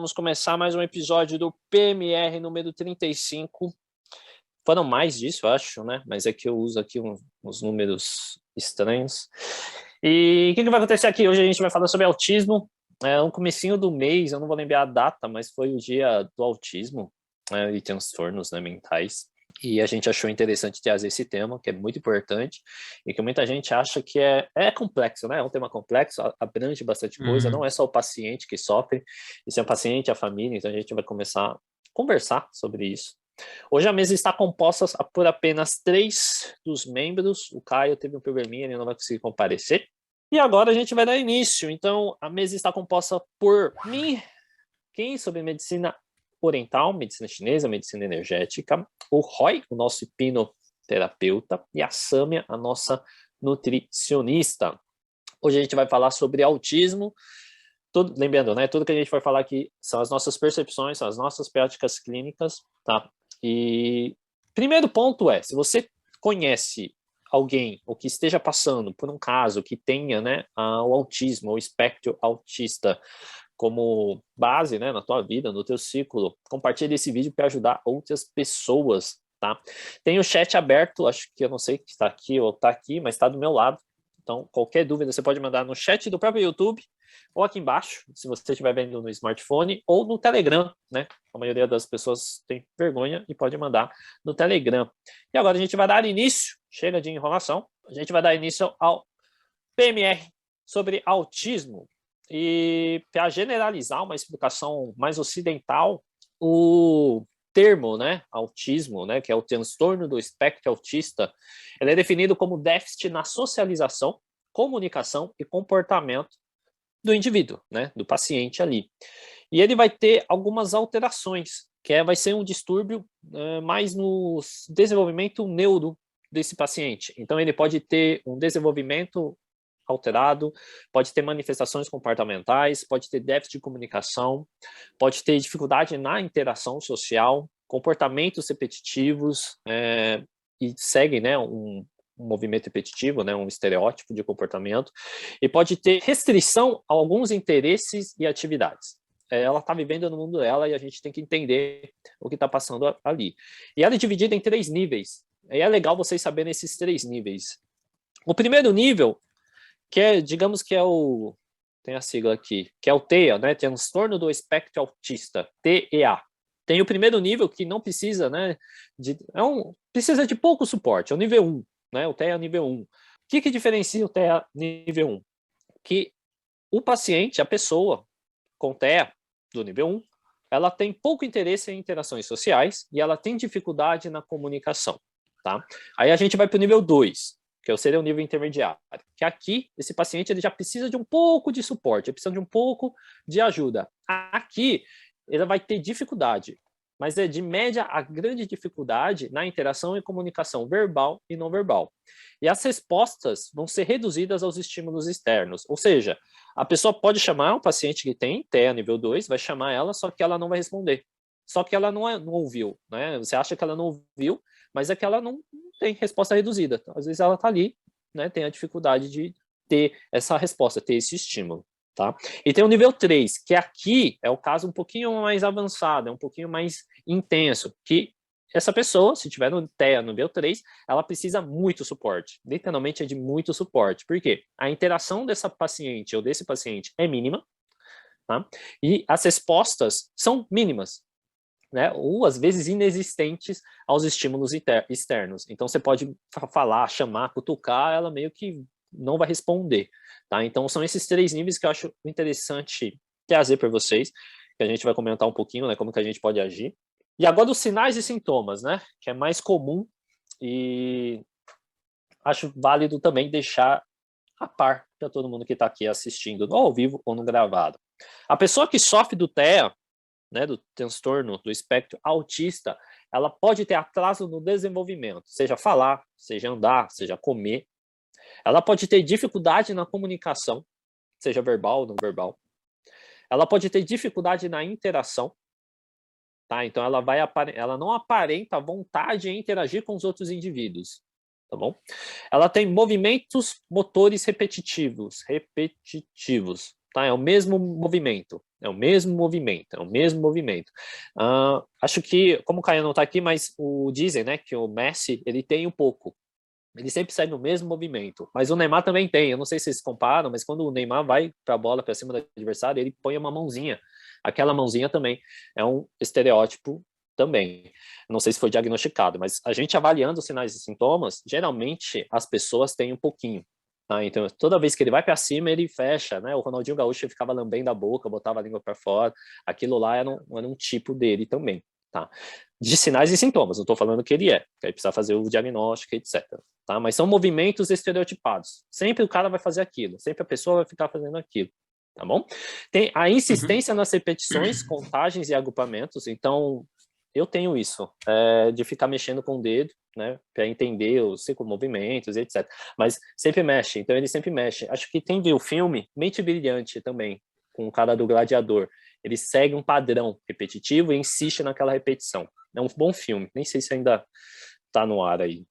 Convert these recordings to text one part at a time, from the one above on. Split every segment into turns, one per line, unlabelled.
vamos começar mais um episódio do PMR número 35. Foram mais disso, eu acho, né? Mas é que eu uso aqui uns números estranhos. E o que vai acontecer aqui? Hoje a gente vai falar sobre autismo. É um comecinho do mês, eu não vou lembrar a data, mas foi o dia do autismo, né, e transtornos, né, mentais. E a gente achou interessante trazer esse tema, que é muito importante, e que muita gente acha que é complexo, né? É um tema complexo, abrange bastante coisa, não é só o paciente que sofre, isso é o paciente, a família, então a gente vai começar a conversar sobre isso. Hoje a mesa está composta por apenas 3 dos membros, o Caio teve um probleminha, ele não vai conseguir comparecer. E agora a gente vai dar início, então a mesa está composta por mim, quem sobre medicina oriental, medicina chinesa, medicina energética, o Roy, o nosso hipnoterapeuta, e a Sâmia, a nossa nutricionista. Hoje a gente vai falar sobre autismo, lembrando, né, tudo que a gente vai falar aqui são as nossas percepções, são as nossas práticas clínicas, tá? E primeiro ponto é, se você conhece alguém ou que esteja passando por um caso que tenha, né, o autismo, o espectro autista como base, né, na tua vida, no teu ciclo, compartilhe esse vídeo para ajudar outras pessoas, tá? Tem o chat aberto, acho que eu não sei se está aqui ou está aqui, mas está do meu lado. Então, qualquer dúvida você pode mandar no chat do próprio YouTube ou aqui embaixo, se você estiver vendo no smartphone, ou no Telegram, né? A maioria das pessoas tem vergonha e pode mandar no Telegram. E agora a gente vai dar início, chega de enrolação, a gente vai dar início ao PMR sobre autismo. E para generalizar uma explicação mais ocidental, o termo, né, autismo, né, que é o transtorno do espectro autista, ele é definido como déficit na socialização, comunicação e comportamento do indivíduo, né, do paciente ali. E ele vai ter algumas alterações, que vai ser um distúrbio mais no desenvolvimento neuro desse paciente. Então ele pode ter um desenvolvimento alterado, pode ter manifestações comportamentais, pode ter déficit de comunicação, pode ter dificuldade na interação social, comportamentos repetitivos, e seguem, né, um movimento repetitivo, né, um estereótipo de comportamento, e pode ter restrição a alguns interesses e atividades. Ela está vivendo no mundo dela e a gente tem que entender o que está passando ali. E ela é dividida em 3 níveis, e é legal vocês saberem esses 3 níveis. O primeiro nível, que é, digamos que é tem a sigla aqui, que é o TEA, né, transtorno do espectro autista, TEA. Tem o primeiro nível que não precisa, né, precisa de pouco suporte, é o nível 1, né, o TEA nível 1. O que diferencia o TEA nível 1? Que o paciente, a pessoa com TEA do nível 1, ela tem pouco interesse em interações sociais e ela tem dificuldade na comunicação, tá? Aí a gente vai para o nível 2, que seria o nível intermediário, que aqui, esse paciente ele já precisa de um pouco de suporte, ele precisa de um pouco de ajuda. Aqui, ele vai ter dificuldade, mas é de média a grande dificuldade na interação e comunicação verbal e não verbal. E as respostas vão ser reduzidas aos estímulos externos, ou seja, a pessoa pode chamar um paciente que tem TEA nível 2, vai chamar ela, só que ela não vai responder. Só que ela não ouviu, né? Você acha que ela não ouviu, mas é que ela não tem resposta reduzida. Então, às vezes ela está ali, né, tem a dificuldade de ter essa resposta, ter esse estímulo. Tá? E tem o nível 3, que aqui é o caso um pouquinho mais avançado, é um pouquinho mais intenso, que essa pessoa, se tiver no TEA no nível 3, ela precisa muito suporte, literalmente é de muito suporte. Por quê? A interação dessa paciente ou desse paciente é mínima, tá? E as respostas são mínimas, né, ou às vezes inexistentes aos estímulos externos. Então você pode falar, chamar, cutucar, ela meio que não vai responder, tá? Então são esses 3 níveis que eu acho interessante trazer para vocês, que a gente vai comentar um pouquinho, né, como que a gente pode agir. E agora os sinais e sintomas, né, que é mais comum e acho válido também deixar a par para todo mundo que está aqui assistindo, no ao vivo ou no gravado. A pessoa que sofre do TEA, né, do transtorno do espectro autista, ela pode ter atraso no desenvolvimento, seja falar, seja andar, seja comer. Ela pode ter dificuldade na comunicação, seja verbal ou não verbal. Ela pode ter dificuldade na interação, tá? Então ela não aparenta vontade em interagir com os outros indivíduos, tá bom? Ela tem movimentos motores repetitivos, tá? É o mesmo movimento, é o mesmo movimento, é o mesmo movimento. Acho que, como o Caio não está aqui, mas dizem, né, que o Messi, ele tem um pouco. Ele sempre segue o mesmo movimento. Mas o Neymar também tem. Eu não sei se vocês comparam, mas quando o Neymar vai para a bola para cima do adversário, ele põe uma mãozinha. Aquela mãozinha também é um estereótipo também. Não sei se foi diagnosticado, mas a gente avaliando os sinais e sintomas, geralmente as pessoas têm um pouquinho. Tá? Então, toda vez que ele vai para cima, ele fecha, né? O Ronaldinho Gaúcho ficava lambendo a boca, botava a língua para fora. Aquilo lá era um tipo dele também. Tá? De sinais e sintomas, não estou falando que ele é, que aí precisa fazer o diagnóstico, etc. Tá? Mas são movimentos estereotipados. Sempre o cara vai fazer aquilo, sempre a pessoa vai ficar fazendo aquilo. Tá bom? Tem a insistência nas repetições, contagens e agrupamentos. Então, eu tenho isso, de ficar mexendo com o dedo, né, para entender os movimentos, etc. Mas sempre mexe, então ele sempre mexe. Acho que quem viu o filme, Mente Brilhante também, com o cara do Gladiador, ele segue um padrão repetitivo e insiste naquela repetição. É um bom filme, nem sei se ainda está no ar aí.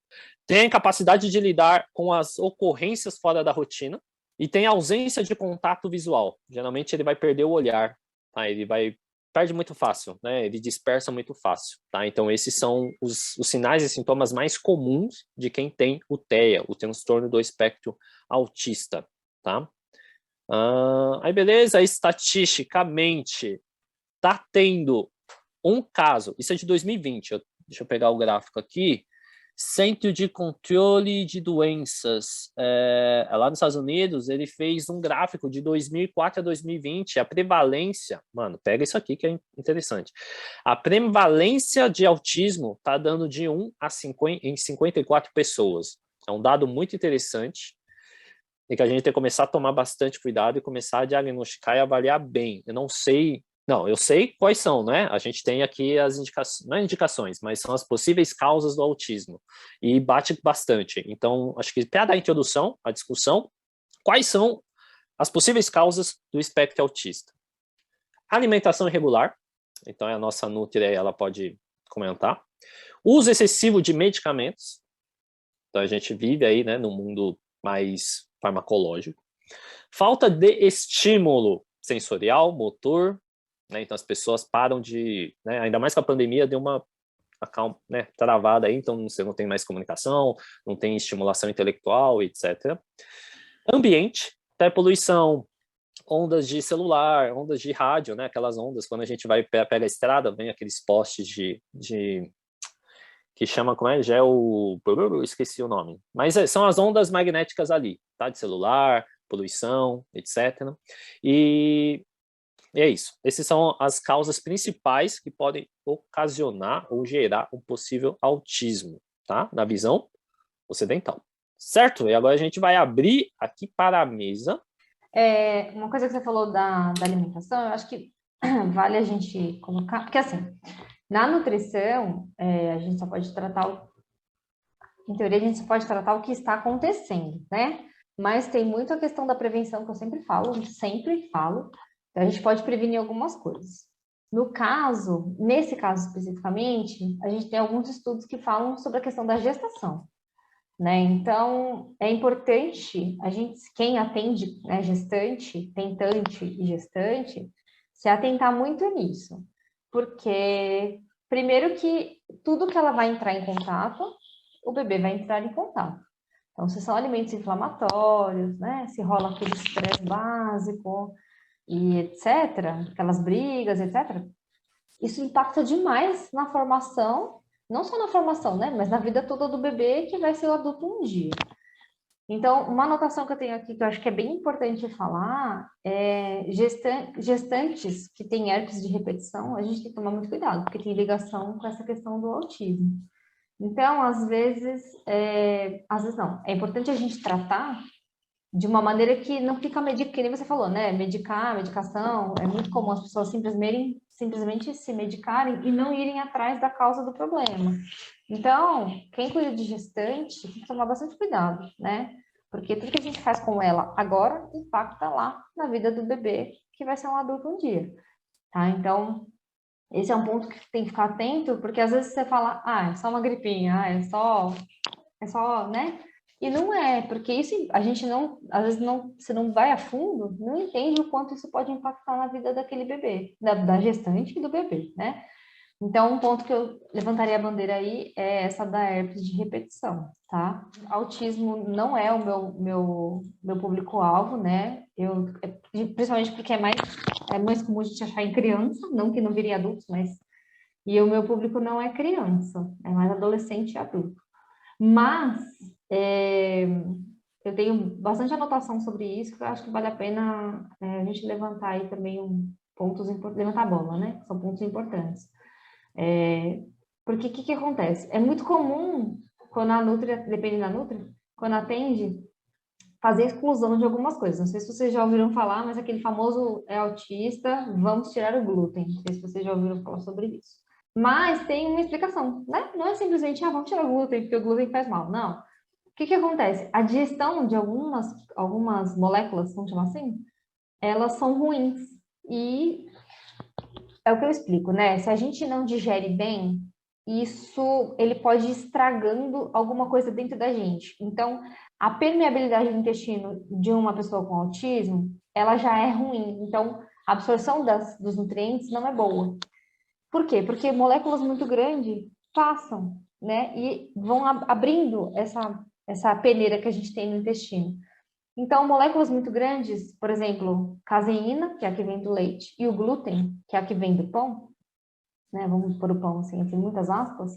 Tem capacidade de lidar com as ocorrências fora da rotina e tem ausência de contato visual. Geralmente ele vai perder o olhar, tá? Ele perde muito fácil, né? Ele dispersa muito fácil, tá? Então esses são os sinais e sintomas mais comuns de quem tem o TEA, o transtorno do espectro autista, tá? Aí beleza, estatisticamente tá tendo um caso, isso é de 2020, deixa eu pegar o gráfico aqui, Centro de Controle de Doenças, lá nos Estados Unidos, ele fez um gráfico de 2004 a 2020, a prevalência, mano, pega isso aqui que é interessante, a prevalência de autismo tá dando de 1 a 50, em 54 pessoas, é um dado muito interessante, e que a gente tem que começar a tomar bastante cuidado e começar a diagnosticar e avaliar bem. Eu sei quais são, né? A gente tem aqui as indicações, não é indicações, mas são as possíveis causas do autismo. E bate bastante. Então, acho que para dar a introdução à discussão, quais são as possíveis causas do espectro autista? Alimentação irregular, então a nossa Nutri, ela pode comentar. Uso excessivo de medicamentos, então a gente vive aí, né, num mundo mais farmacológico. Falta de estímulo sensorial, motor, né? Então as pessoas param de, né, ainda mais com a pandemia, deu uma né, travada aí, então você não tem mais comunicação, não tem estimulação intelectual, etc. Ambiente, até poluição, ondas de celular, ondas de rádio, né, aquelas ondas, quando a gente vai pega a estrada, vem aqueles postes que chama, como é? Esqueci o nome. Mas são as ondas magnéticas ali, tá? De celular, poluição, etc. E é isso. Essas são as causas principais que podem ocasionar ou gerar um possível autismo, tá? Na visão ocidental. Certo? E agora a gente vai abrir aqui para a mesa.
Uma coisa que você falou da alimentação, eu acho que vale a gente colocar, porque assim, na nutrição, a gente só pode tratar, em teoria, a gente só pode tratar o que está acontecendo, né? Mas tem muito a questão da prevenção que eu sempre falo, a gente pode prevenir algumas coisas. Nesse caso especificamente, a gente tem alguns estudos que falam sobre a questão da gestação, né? Então, é importante quem atende, né, gestante, tentante e gestante, se atentar muito nisso, porque primeiro que tudo que ela vai entrar em contato, o bebê vai entrar em contato. Então, se são alimentos inflamatórios, né? Se rola aquele estresse básico e etc., aquelas brigas, etc., isso impacta demais na formação, não só na formação, né? Mas na vida toda do bebê que vai ser o adulto um dia. Então, uma anotação que eu tenho aqui que eu acho que é bem importante falar é gestantes que têm herpes de repetição, a gente tem que tomar muito cuidado, porque tem ligação com essa questão do autismo. Então, às vezes não, é importante a gente tratar de uma maneira que não fica medicando, que nem você falou, né? Medicação, é muito comum as pessoas simplesmente se medicarem e não irem atrás da causa do problema. Então, quem cuida de gestante tem que tomar bastante cuidado, né? Porque tudo que a gente faz com ela agora impacta lá na vida do bebê, que vai ser um adulto um dia, tá? Então, esse é um ponto que tem que ficar atento, porque às vezes você fala, é só uma gripinha, é só, né? E não é, porque isso a gente não, às vezes não, você não vai a fundo, não entende o quanto isso pode impactar na vida daquele bebê, da gestante e do bebê, né? Então, um ponto que eu levantaria a bandeira aí é essa da herpes de repetição, tá? Autismo não é o meu público-alvo, né? Principalmente porque é mais comum a gente achar em criança, não que não viria adultos, mas... E o meu público não é criança, é mais adolescente e adulto. Mas, é, eu tenho bastante anotação sobre isso, que eu acho que vale a pena a gente levantar aí também pontos importantes, levantar a bola, né? São pontos importantes. Porque o que acontece? É muito comum, quando a Nutri, depende da Nutri, quando atende, fazer exclusão de algumas coisas. Não sei se vocês já ouviram falar, mas aquele famoso é autista, vamos tirar o glúten. Não sei se vocês já ouviram falar sobre isso. Mas tem uma explicação, né? Não é simplesmente, vamos tirar o glúten, porque o glúten faz mal. Não. O que acontece? A digestão de algumas moléculas, vamos chamar assim, elas são ruins. E é o que eu explico, né? Se a gente não digere bem, ele pode ir estragando alguma coisa dentro da gente. Então, a permeabilidade do intestino de uma pessoa com autismo, ela já é ruim. Então, a absorção dos nutrientes não é boa. Por quê? Porque moléculas muito grandes passam, né? E vão abrindo essa peneira que a gente tem no intestino. Então, moléculas muito grandes, por exemplo, caseína, que é a que vem do leite, e o glúten, que é a que vem do pão, né? Vamos pôr o pão assim, entre muitas aspas,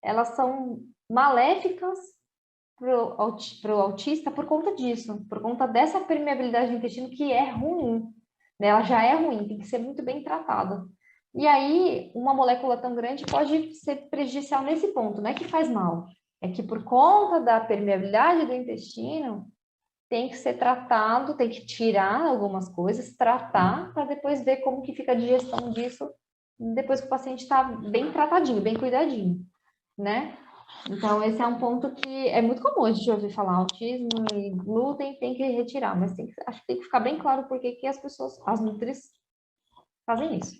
elas são maléficas para o autista por conta disso, por conta dessa permeabilidade do intestino que é ruim, né? Ela já é ruim, tem que ser muito bem tratada. E aí, uma molécula tão grande pode ser prejudicial nesse ponto, não é que faz mal, é que por conta da permeabilidade do intestino, tem que ser tratado, tem que tirar algumas coisas, tratar, para depois ver como que fica a digestão disso, depois que o paciente está bem tratadinho, bem cuidadinho, né? Então, esse é um ponto que é muito comum a gente ouvir falar autismo e glúten tem que retirar, mas acho que tem que ficar bem claro por que as pessoas, as nutris, fazem isso,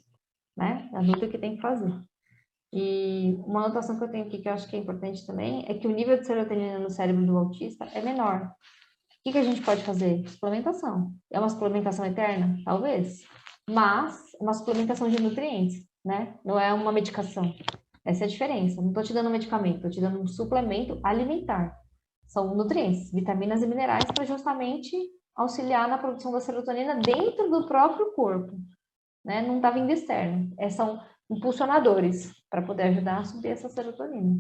né? A nutri que tem que fazer. E uma anotação que eu tenho aqui que eu acho que é importante também é que o nível de serotonina no cérebro do autista é menor. O que a gente pode fazer? Suplementação. É uma suplementação eterna? Talvez. Mas é uma suplementação de nutrientes, né? Não é uma medicação. Essa é a diferença. Não estou te dando um medicamento, estou te dando um suplemento alimentar. São nutrientes, vitaminas e minerais para justamente auxiliar na produção da serotonina dentro do próprio corpo, né? Não está vindo externo. São impulsionadores para poder ajudar a subir essa serotonina.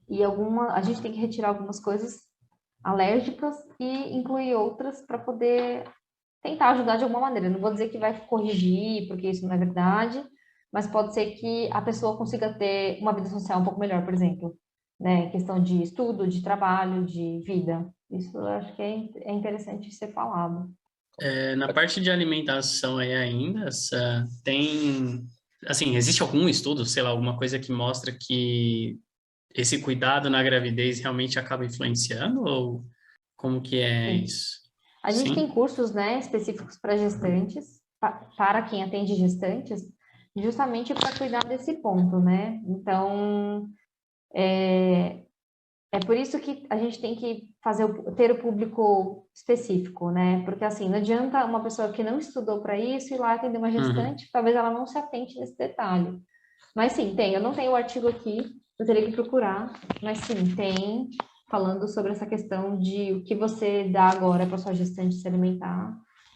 E a gente tem que retirar algumas coisas alérgicas e incluir outras para poder tentar ajudar de alguma maneira. Não vou dizer que vai corrigir, porque isso não é verdade, mas pode ser que a pessoa consiga ter uma vida social um pouco melhor, por exemplo, né? Questão de estudo, de trabalho, de vida. Isso eu acho que é interessante ser falado.
Na parte de alimentação aí ainda, assim, existe algum estudo, sei lá, alguma coisa que mostra que esse cuidado na gravidez realmente acaba influenciando ou como que é
Sim.
isso?
A gente tem
Sim?
cursos, né, específicos para gestantes, para quem atende gestantes, justamente para cuidar desse ponto, né? Então, é por isso que a gente tem que ter o público específico, né? Porque assim, não adianta uma pessoa que não estudou para isso ir lá atender uma
Uhum.
gestante, talvez ela não se atente nesse detalhe. Mas sim, tem. Eu não tenho o artigo aqui, eu teria que procurar, mas sim, tem falando sobre essa questão de o que você dá agora para sua gestante se alimentar,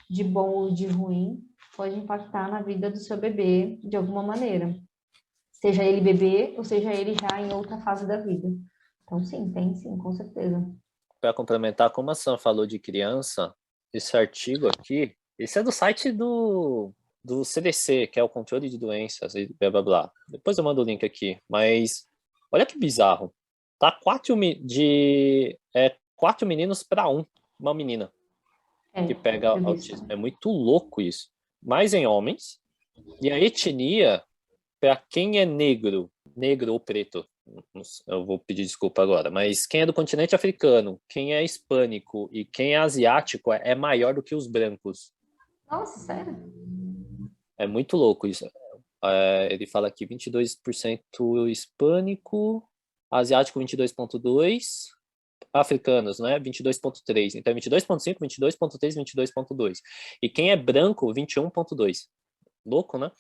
de bom ou de ruim, pode impactar na vida do seu bebê de alguma maneira. Seja ele bebê ou seja ele já em outra fase da vida. Então, sim, tem sim, com certeza.
Para complementar, como a Sam falou de criança, esse artigo aqui, esse é do site do CDC, que é o controle de doenças e blá blá blá. Depois eu mando o link aqui, mas olha que bizarro. Tá quatro meninos para uma menina
É,
que pega
eu vi isso
autismo. É
também.
muito louco isso. Mais em homens. E a etnia, para quem é negro ou preto, eu vou pedir desculpa agora, mas quem é do continente africano, quem é hispânico e quem é asiático é maior do que os brancos.
Nossa, sério?
É muito louco isso. Ele fala aqui 22% hispânico, asiático 22,2, africanos, né, 22,3. Então, 22,5, 22,3, 22,2. E quem é branco, 21,2. Louco, né?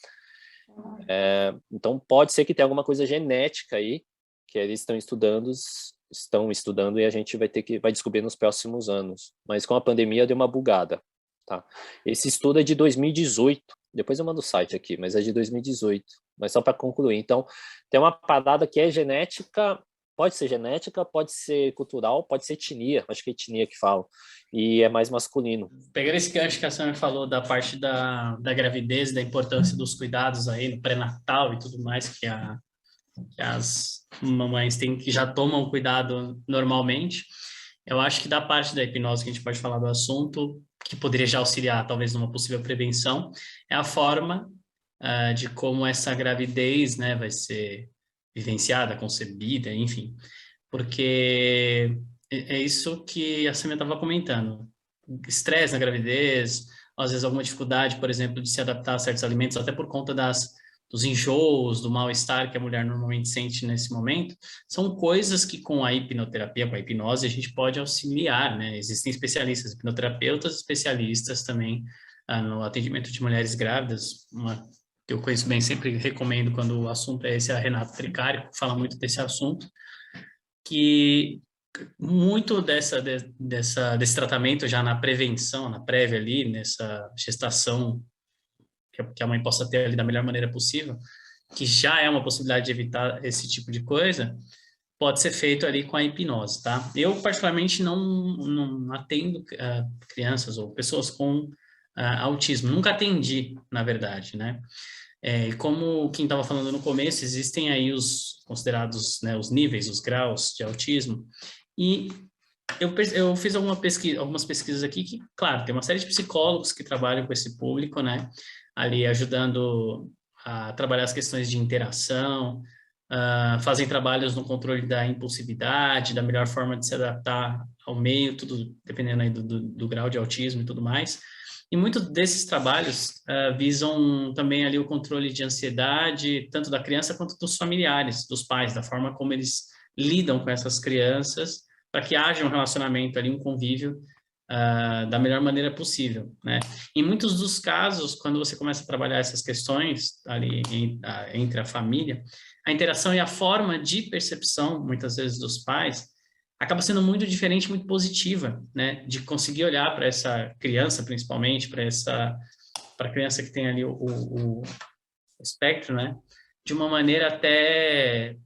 Então, pode ser que tenha alguma coisa genética aí, que eles estão estudando e a gente vai descobrir nos próximos anos. Mas com a pandemia deu uma bugada, tá? Esse estudo é de 2018. Depois eu mando o site aqui, mas é de 2018. Mas só para concluir. Então, tem uma parada que é genética, pode ser cultural, pode ser etnia, acho que é etnia que fala, e é mais masculino.
Pegando esse gancho que a Samia falou da parte da gravidez, da importância dos cuidados aí no pré-natal e tudo mais, que as mamães têm, que já tomam cuidado normalmente, eu acho que da parte da hipnose que a gente pode falar do assunto, que poderia já auxiliar talvez numa possível prevenção, é a forma de como essa gravidez, né, vai ser vivenciada, concebida, enfim, porque é isso que a Samia estava comentando. Estresse na gravidez, às vezes alguma dificuldade, por exemplo, de se adaptar a certos alimentos, até por conta dos enjoos, do mal-estar que a mulher normalmente sente nesse momento, são coisas que com a hipnoterapia, com a hipnose, a gente pode auxiliar, né? Existem especialistas, hipnoterapeutas, especialistas também no atendimento de mulheres grávidas, uma que eu conheço bem, sempre recomendo quando o assunto é esse, a Renata Tricário, que fala muito desse assunto, que muito desse tratamento já na prevenção, na prévia ali, nessa gestação, que a mãe possa ter ali da melhor maneira possível, que já é uma possibilidade de evitar esse tipo de coisa, pode ser feito ali com a hipnose, tá? Eu, particularmente, não atendo crianças ou pessoas com autismo. Nunca atendi, na verdade, né? E como quem estava falando no começo, existem aí os considerados, né, os níveis, os graus de autismo, e eu fiz algumas pesquisas aqui que, claro, tem uma série de psicólogos que trabalham com esse público, né, ali ajudando a trabalhar as questões de interação, fazem trabalhos no controle da impulsividade, da melhor forma de se adaptar ao meio, tudo dependendo aí do grau de autismo e tudo mais. E muitos desses trabalhos visam também ali o controle de ansiedade, tanto da criança quanto dos familiares, dos pais, da forma como eles lidam com essas crianças, para que haja um relacionamento ali, um convívio da melhor maneira possível, né? Em muitos dos casos, quando você começa a trabalhar essas questões ali entre a família, a interação e a forma de percepção, muitas vezes, dos pais, acaba sendo muito diferente, muito positiva, né? De conseguir olhar para essa criança, principalmente, para a criança que tem ali o espectro, né? De uma maneira até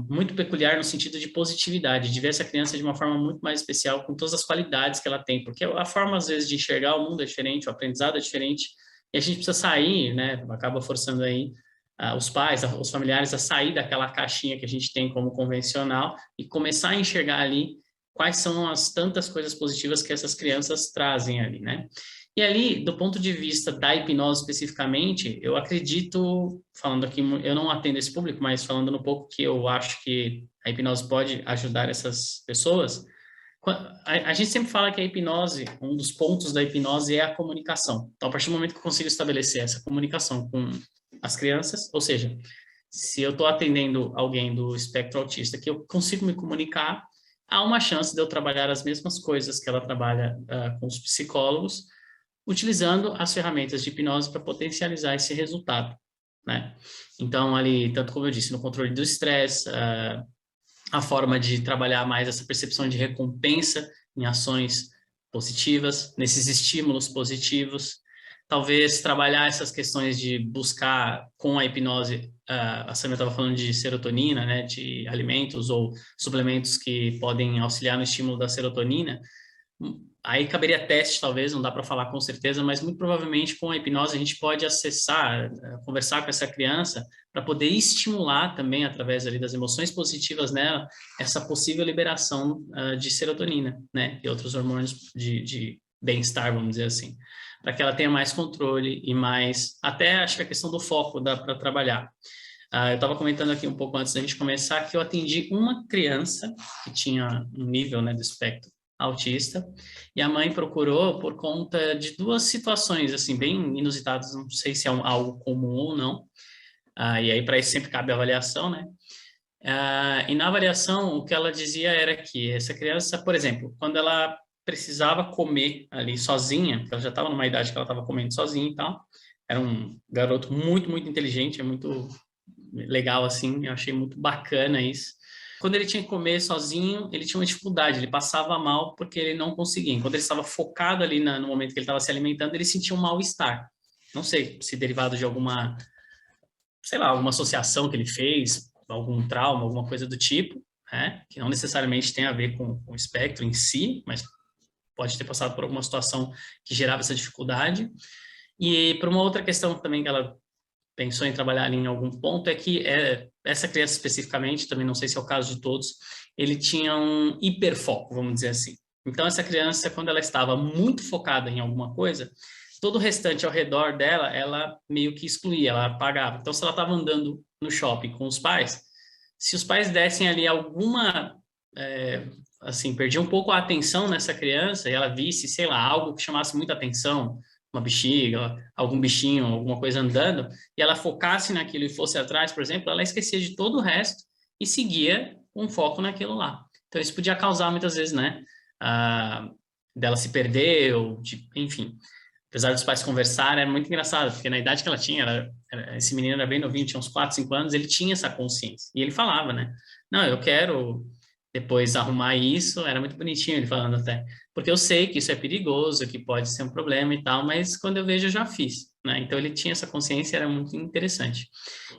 muito peculiar no sentido de positividade, de ver essa criança de uma forma muito mais especial, com todas as qualidades que ela tem, porque a forma, às vezes, de enxergar o mundo é diferente, o aprendizado é diferente, e a gente precisa sair, né? Acaba forçando aí os pais, os familiares a sair daquela caixinha que a gente tem como convencional e começar a enxergar ali quais são as tantas coisas positivas que essas crianças trazem ali, né? E ali, do ponto de vista da hipnose especificamente, eu acredito, falando aqui, eu não atendo esse público, mas falando um pouco que eu acho que a hipnose pode ajudar essas pessoas, a gente sempre fala que a hipnose, um dos pontos da hipnose é a comunicação. Então, a partir do momento que eu consigo estabelecer essa comunicação com as crianças, ou seja, se eu estou atendendo alguém do espectro autista que eu consigo me comunicar, há uma chance de eu trabalhar as mesmas coisas que ela trabalha com os psicólogos, utilizando as ferramentas de hipnose para potencializar esse resultado, né? Então, ali, tanto como eu disse, no controle do estresse, a forma de trabalhar mais essa percepção de recompensa em ações positivas, nesses estímulos positivos, talvez trabalhar essas questões de buscar com a hipnose, a Samia estava falando de serotonina, né, de alimentos ou suplementos que podem auxiliar no estímulo da serotonina. Aí caberia teste, talvez, não dá para falar com certeza, mas muito provavelmente com a hipnose a gente pode acessar, conversar com essa criança para poder estimular também, através ali das emoções positivas nela, essa possível liberação de serotonina, né, e outros hormônios de bem-estar, vamos dizer assim, para que ela tenha mais controle e mais, até acho que a questão do foco dá para trabalhar. Eu estava comentando aqui um pouco antes da gente começar que eu atendi uma criança que tinha um nível, né, do espectro autista, e a mãe procurou por conta de duas situações, assim, bem inusitadas, não sei se é algo comum ou não, e aí para isso sempre cabe avaliação, né? E na avaliação, o que ela dizia era que essa criança, por exemplo, quando ela precisava comer ali sozinha, porque ela já estava numa idade que ela estava comendo sozinha e tal, era um garoto muito, muito inteligente, é muito legal assim, eu achei muito bacana isso. Quando ele tinha que comer sozinho, ele tinha uma dificuldade, ele passava mal porque ele não conseguia. Quando ele estava focado ali no momento que ele estava se alimentando, ele sentia um mal-estar. Não sei se derivado de alguma, sei lá, alguma associação que ele fez, algum trauma, alguma coisa do tipo, né? Que não necessariamente tem a ver com o espectro em si, mas pode ter passado por alguma situação que gerava essa dificuldade. E por uma outra questão também que ela pensou em trabalhar ali em algum ponto é que essa criança especificamente, também não sei se é o caso de todos, ele tinha um hiperfoco, vamos dizer assim. Então essa criança, quando ela estava muito focada em alguma coisa, todo o restante ao redor dela, ela meio que excluía, ela apagava. Então se ela estava andando no shopping com os pais, se os pais dessem ali alguma, assim, perdia um pouco a atenção nessa criança e ela visse, sei lá, algo que chamasse muita atenção, uma bexiga, algum bichinho, alguma coisa andando, e ela focasse naquilo e fosse atrás, por exemplo, ela esquecia de todo o resto e seguia um foco naquilo lá. Então isso podia causar muitas vezes, né, dela se perder, ou de, enfim. Apesar dos pais conversarem, era muito engraçado, porque na idade que ela tinha, esse menino era bem novinho, tinha uns 4, 5 anos, ele tinha essa consciência. E ele falava, né? Não, eu quero depois arrumar isso, era muito bonitinho ele falando até, porque eu sei que isso é perigoso, que pode ser um problema e tal, mas quando eu vejo eu já fiz, né? Então ele tinha essa consciência, era muito interessante.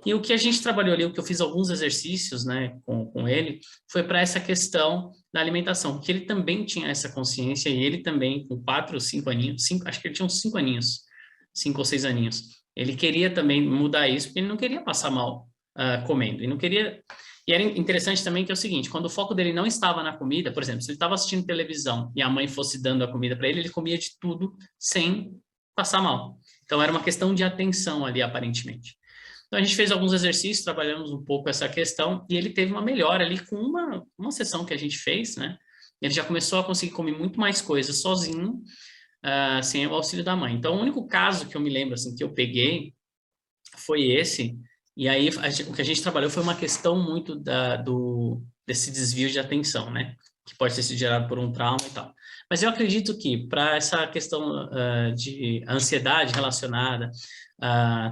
E o que a gente trabalhou ali, o que eu fiz alguns exercícios, né, com ele, foi para essa questão da alimentação, que ele também tinha essa consciência e ele também, com 4 ou 5 aninhos, acho que ele tinha uns 5 aninhos, 5 ou 6 aninhos, ele queria também mudar isso, porque ele não queria passar mal comendo, e não queria. E era interessante também que é o seguinte, quando o foco dele não estava na comida, por exemplo, se ele estava assistindo televisão e a mãe fosse dando a comida para ele, ele comia de tudo sem passar mal. Então era uma questão de atenção ali, aparentemente. Então a gente fez alguns exercícios, trabalhamos um pouco essa questão e ele teve uma melhora ali com uma sessão que a gente fez, né? Ele já começou a conseguir comer muito mais coisas sozinho, sem o auxílio da mãe. Então o único caso que eu me lembro assim que eu peguei foi esse. E aí o que a gente trabalhou foi uma questão muito desse desvio de atenção, né? Que pode ter sido gerado por um trauma e tal. Mas eu acredito que para essa questão de ansiedade relacionada,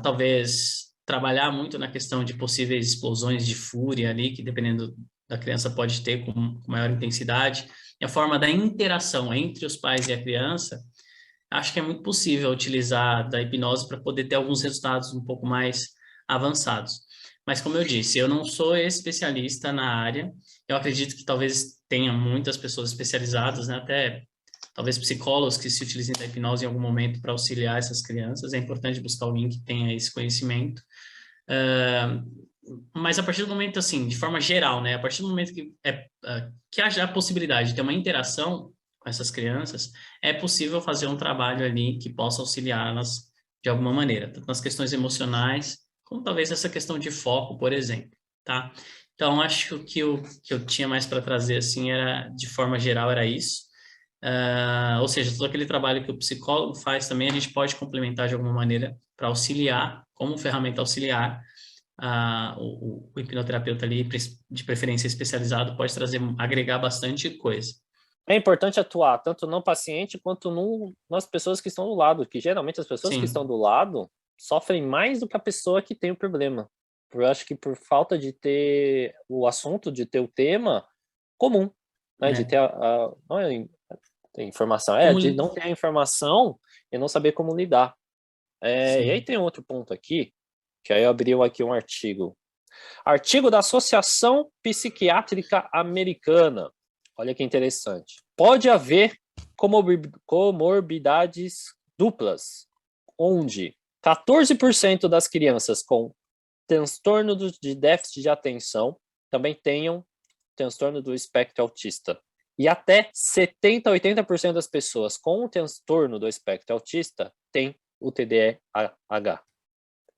talvez trabalhar muito na questão de possíveis explosões de fúria ali, que dependendo da criança pode ter com maior intensidade, e a forma da interação entre os pais e a criança, acho que é muito possível utilizar da hipnose para poder ter alguns resultados um pouco mais avançados. Mas, como eu disse, eu não sou especialista na área, eu acredito que talvez tenha muitas pessoas especializadas, né? Até talvez psicólogos que se utilizem da hipnose em algum momento para auxiliar essas crianças. É importante buscar alguém que tenha esse conhecimento. Mas a partir do momento, assim, de forma geral, né? A partir do momento que haja a possibilidade de ter uma interação com essas crianças, é possível fazer um trabalho ali que possa auxiliá-las de alguma maneira, tanto nas questões emocionais, como talvez essa questão de foco, por exemplo, tá? Então, acho que o que eu tinha mais para trazer, assim, era, de forma geral, era isso. Ou seja, todo aquele trabalho que o psicólogo faz também, a gente pode complementar de alguma maneira para auxiliar, como ferramenta auxiliar, o hipnoterapeuta ali, de preferência especializado, pode agregar bastante coisa.
É importante atuar tanto no paciente quanto nas pessoas que estão do lado, que geralmente as pessoas que estão do lado sofrem mais do que a pessoa que tem o problema. Eu acho que por falta de ter o assunto, de ter o tema comum, né? De ter não é informação, de não ter a informação e não saber como lidar. E aí tem outro ponto aqui, que aí abriu aqui um artigo. Artigo da Associação Psiquiátrica Americana. Olha que interessante. Pode haver comorbidades duplas, onde 14% das crianças com transtorno de déficit de atenção também tenham transtorno do espectro autista. E até 70% a 80% das pessoas com o transtorno do espectro autista têm o TDAH.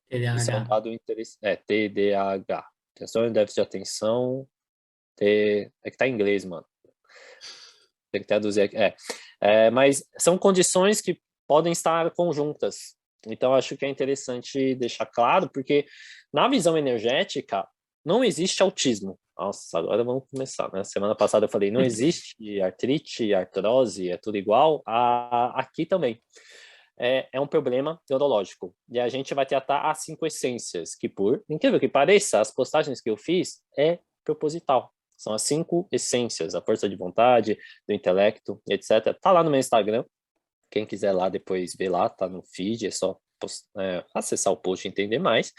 Isso é um dado interessante. TDAH. Transtorno de déficit de atenção. É que tá em inglês, mano. Tem que traduzir aqui. Mas são condições que podem estar conjuntas. Então, acho que é interessante deixar claro, porque na visão energética não existe autismo. Nossa, agora vamos começar, né? Semana passada eu falei, não existe artrite, artrose, é tudo igual. Aqui também. É um problema neurológico. E a gente vai tratar as 5 essências, que por incrível que pareça, as postagens que eu fiz é proposital. São as 5 essências, a força de vontade, do intelecto, etc. Tá lá no meu Instagram. Quem quiser lá depois ver lá, tá no feed, é só acessar o post e entender mais.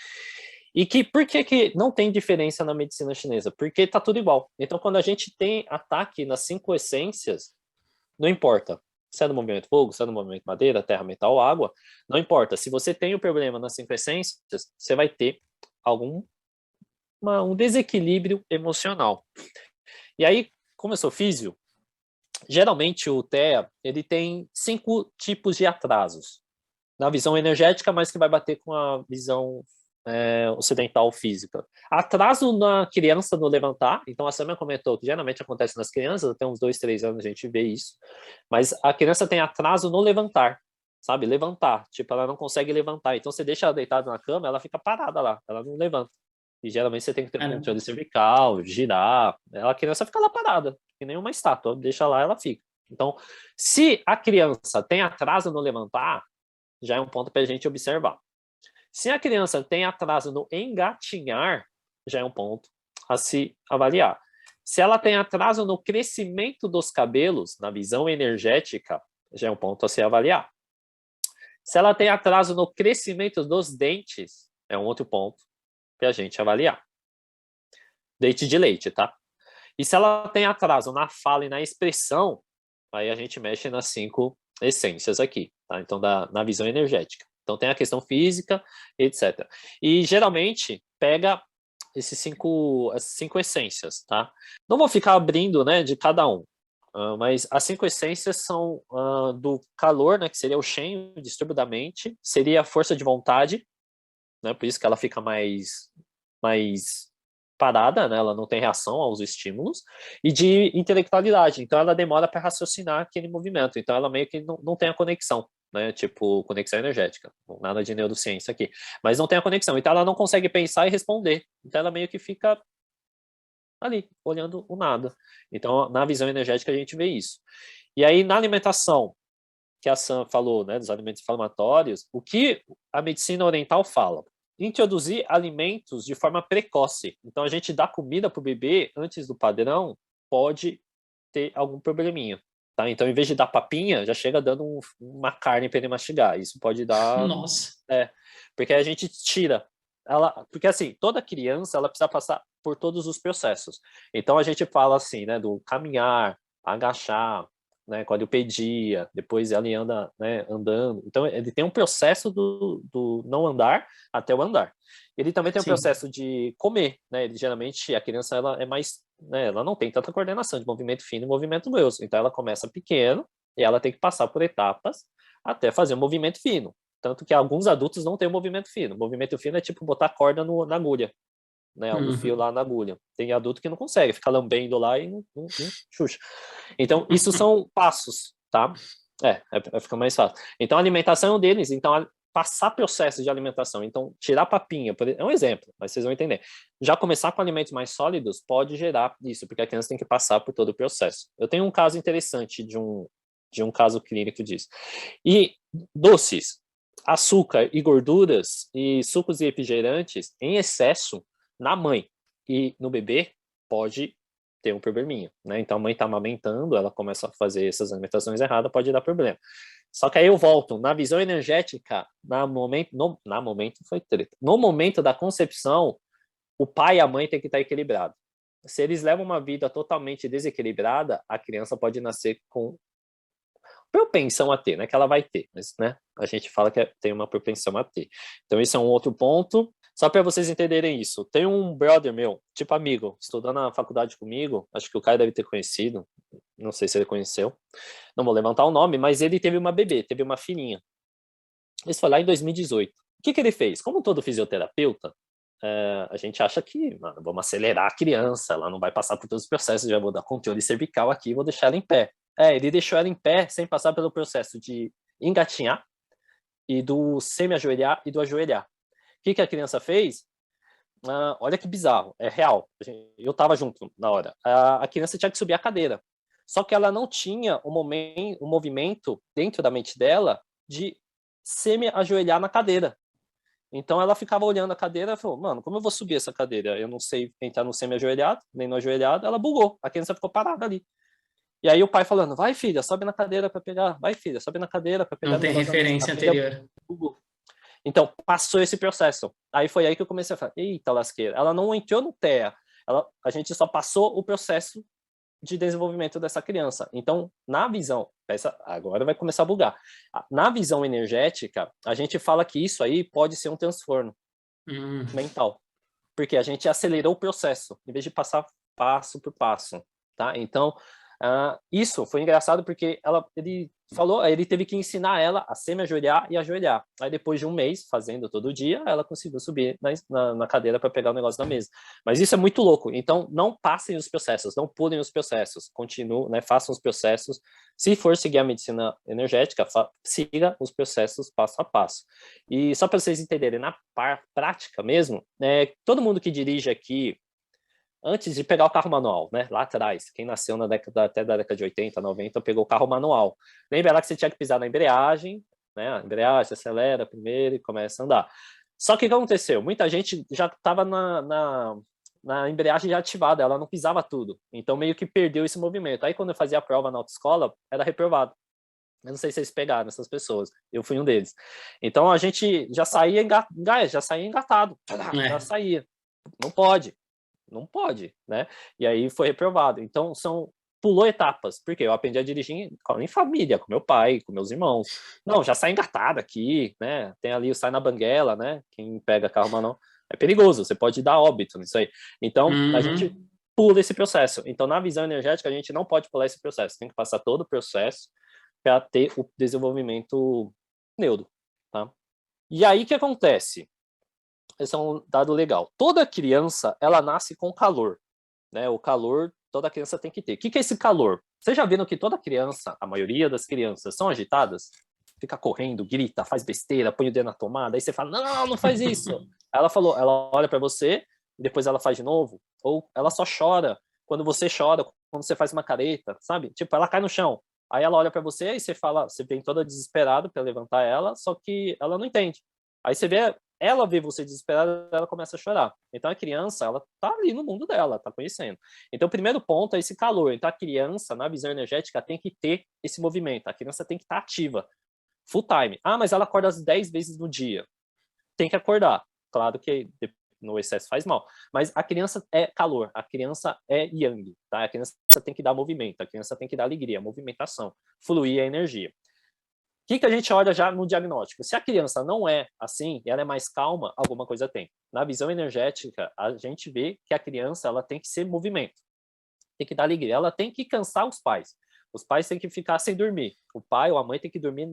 E por que não tem diferença na medicina chinesa? Porque tá tudo igual. Então, quando a gente tem ataque nas 5 essências, não importa se é no movimento fogo, se é no movimento madeira, terra, metal, água, não importa. Se você tem o problema nas 5 essências, você vai ter um desequilíbrio emocional. E aí, como eu sou físio, geralmente o TEA, ele tem 5 tipos de atrasos. Na visão energética, mas que vai bater com a visão ocidental física. Atraso na criança no levantar, então a Samia comentou que geralmente acontece nas crianças, até uns 2, 3 anos a gente vê isso, mas a criança tem atraso no levantar, sabe? Levantar, tipo, ela não consegue levantar, então você deixa ela deitada na cama, ela fica parada lá, ela não levanta. E geralmente você tem que ter um controle cervical, girar, a criança fica lá parada, que nem uma estátua, deixa lá, ela fica. Então, se a criança tem atraso no levantar, já é um ponto para a gente observar. Se a criança tem atraso no engatinhar, já é um ponto a se avaliar. Se ela tem atraso no crescimento dos cabelos, na visão energética, já é um ponto a se avaliar. Se ela tem atraso no crescimento dos dentes, é um outro ponto para a gente avaliar. Dente de leite, tá? E se ela tem atraso na fala e na expressão, aí a gente mexe nas 5 essências aqui, tá? Então, na visão energética. Então, tem a questão física, etc. E, geralmente, pega as 5 essências, tá? Não vou ficar abrindo, né, de cada um, mas as 5 essências são do calor, né, que seria o Shen, o distúrbio da mente, seria a força de vontade, né, por isso que ela fica mais parada, né, ela não tem reação aos estímulos, e de intelectualidade, então ela demora para raciocinar aquele movimento, então ela meio que não tem a conexão, né, tipo conexão energética, nada de neurociência aqui, mas não tem a conexão, então ela não consegue pensar e responder, então ela meio que fica ali, olhando o nada. Então, na visão energética a gente vê isso. E aí, na alimentação, que a Sam falou, né, dos alimentos inflamatórios, o que a medicina oriental fala? Introduzir alimentos de forma precoce. Então, a gente dá comida para o bebê antes do padrão, pode ter algum probleminha. Tá? Então, em vez de dar papinha, já chega dando uma carne para ele mastigar. Isso pode dar...
Nossa.
Porque a gente tira... porque, assim, toda criança, ela precisa passar por todos os processos. Então, a gente fala, assim, né, do caminhar, agachar, né, quadrupedia, depois ele anda, né, andando. Então, ele tem um processo do não andar até o andar. Ele também tem um processo de comer, né? Ele, geralmente, a criança, ela é mais, né, ela não tem tanta coordenação de movimento fino e movimento grosso. Então, ela começa pequeno e ela tem que passar por etapas até fazer um movimento fino. Tanto que alguns adultos não têm um movimento fino. O movimento fino é tipo botar corda na agulha, né, o fio lá na agulha. Tem adulto que não consegue, fica lambendo lá e não xuxa. Então, isso são passos, tá? Vai ficar mais fácil. Então, a alimentação é um deles. Então, passar processo de alimentação. Então, tirar papinha, é um exemplo, mas vocês vão entender. Já começar com alimentos mais sólidos pode gerar isso, porque a criança tem que passar por todo o processo. Eu tenho um caso interessante de um caso clínico disso. E doces, açúcar e gorduras e sucos e refrigerantes em excesso na mãe e no bebê pode ter um probleminha, né? Então a mãe está amamentando, ela começa a fazer essas alimentações erradas, pode dar problema. Só que aí eu volto, na visão energética, no momento da concepção, o pai e a mãe tem que estar equilibrado. Se eles levam uma vida totalmente desequilibrada, a criança pode nascer com propensão a ter, né? Que ela vai ter, mas, né? A gente fala que tem uma propensão a ter. Então esse é um outro ponto. Só para vocês entenderem isso, tem um brother meu, tipo amigo, estudando na faculdade comigo, acho que o Caio deve ter conhecido, não sei se ele conheceu, não vou levantar o nome, mas ele teve uma bebê, teve uma filhinha. Isso foi lá em 2018. O que ele fez? Como todo fisioterapeuta, a gente acha que, mano, vamos acelerar a criança, ela não vai passar por todos os processos, já vou dar controle cervical aqui, vou deixar ela em pé. Ele deixou ela em pé sem passar pelo processo de engatinhar e do semi-ajoelhar e do ajoelhar. O que a criança fez? olha que bizarro, é real. Eu estava junto na hora. A criança tinha que subir a cadeira. Só que ela não tinha o movimento dentro da mente dela de semi-ajoelhar na cadeira. Então ela ficava olhando a cadeira e falou, mano, como eu vou subir essa cadeira? Eu não sei entrar no semi-ajoelhado, nem no ajoelhado. Ela bugou, a criança ficou parada ali. E aí o pai falando, vai filha, sobe na cadeira para pegar. Vai filha, sobe na cadeira para pegar
Não
o
tem
negócio da mesa.
referência anterior.
Bugou. Então, passou esse processo. Aí foi aí que eu comecei a falar, eita lasqueira. Ela não entrou no TEA. A gente só passou o processo de desenvolvimento dessa criança. Então, na visão, agora vai começar a bugar. Na visão energética, a gente fala que isso aí pode ser um transtorno mental. Porque a gente acelerou o processo, em vez de passar passo por passo. Tá? Então, isso foi engraçado porque ele falou, ele teve que ensinar ela a semi-ajoelhar e ajoelhar. Aí depois de um mês, fazendo todo dia, ela conseguiu subir na cadeira para pegar o negócio da mesa. Mas isso é muito louco. Então, não passem os processos, não pulem os processos. Continuem, né, façam os processos. Se for seguir a medicina energética, siga os processos passo a passo. E só para vocês entenderem, na prática mesmo, todo mundo que dirige aqui, antes de pegar o carro manual, né? Lá atrás, quem nasceu até da década de 80, 90, pegou o carro manual. Lembra lá que você tinha que pisar na embreagem, né? A embreagem, acelera primeiro e começa a andar. Só que o que aconteceu? Muita gente já estava na embreagem já ativada, ela não pisava tudo. Então meio que perdeu esse movimento. Aí quando eu fazia a prova na autoescola, era reprovado. Eu não sei se vocês pegaram essas pessoas. Eu fui um deles. Então a gente já saía engatado. Já saía. Não pode. Não pode, né? E aí foi reprovado. Então, pulou etapas, porque eu aprendi a dirigir em família, com meu pai, com meus irmãos. Não, já sai engatado aqui, né? Tem ali o sai na banguela, né? Quem pega carro manual é perigoso, você pode dar óbito nisso aí. Então, a gente pula esse processo. Então, na visão energética, a gente não pode pular esse processo. Tem que passar todo o processo para ter o desenvolvimento neuro, tá? E aí, o que acontece? Esse é um dado legal. Toda criança, ela nasce com calor, né? O calor, toda criança tem que ter. O que é esse calor? Vocês já viram que toda criança, a maioria das crianças, são agitadas? Fica correndo, grita, faz besteira, põe o dedo na tomada, aí você fala, não, não faz isso. Ela olha para você, e depois ela faz de novo. Ou ela só chora quando você chora, quando você faz uma careta, sabe? Tipo, ela cai no chão. Aí ela olha para você e você vem toda desesperada para levantar ela, só que ela não entende. Aí você ela vê você desesperada, ela começa a chorar. Então a criança, ela tá ali no mundo dela, tá conhecendo. Então o primeiro ponto é esse calor. Então a criança, na visão energética, tem que ter esse movimento. A criança tem que estar ativa, full time. Mas ela acorda às 10 vezes no dia. Tem que acordar. Claro que no excesso faz mal. Mas a criança é calor, a criança é yang, tá? A criança tem que dar movimento, a criança tem que dar alegria, movimentação, fluir a energia. O que a gente olha já no diagnóstico? Se a criança não é assim, ela é mais calma, alguma coisa tem. Na visão energética, a gente vê que a criança ela tem que ser movimento, tem que dar alegria, ela tem que cansar os pais. Os pais têm que ficar sem dormir. O pai ou a mãe tem que dormir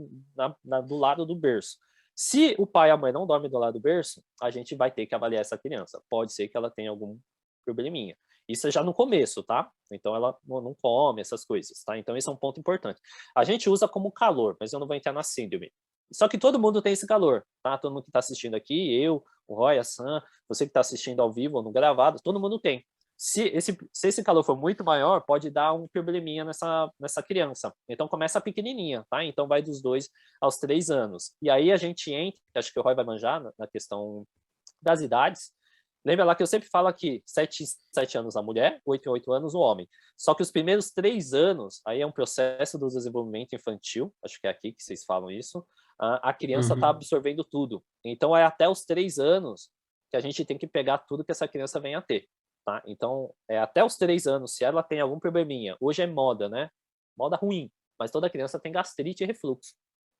do lado do berço. Se o pai e a mãe não dormem do lado do berço, a gente vai ter que avaliar essa criança. Pode ser que ela tenha algum probleminha. Isso é já no começo, tá? Então ela não come essas coisas, tá? Então esse é um ponto importante. A gente usa como calor, mas eu não vou entrar na síndrome. Só que todo mundo tem esse calor, tá? Todo mundo que está assistindo aqui, eu, o Roy, a Sam, você que está assistindo ao vivo ou no gravado, todo mundo tem. Se esse calor for muito maior, pode dar um probleminha nessa criança. Então começa pequenininha, tá? Então vai dos 2 aos 3 anos. E aí a gente entra, acho que o Roy vai manjar na questão das idades. Lembra lá que eu sempre falo aqui, 7 anos a mulher, 8 em 8 anos o homem. Só que os primeiros 3 anos, aí é um processo do desenvolvimento infantil, acho que é aqui que vocês falam isso, a criança está absorvendo tudo. Então é até os 3 anos que a gente tem que pegar tudo que essa criança vem a ter. Tá? Então, até os 3 anos, se ela tem algum probleminha, hoje é moda, né? Moda ruim, mas toda criança tem gastrite e refluxo.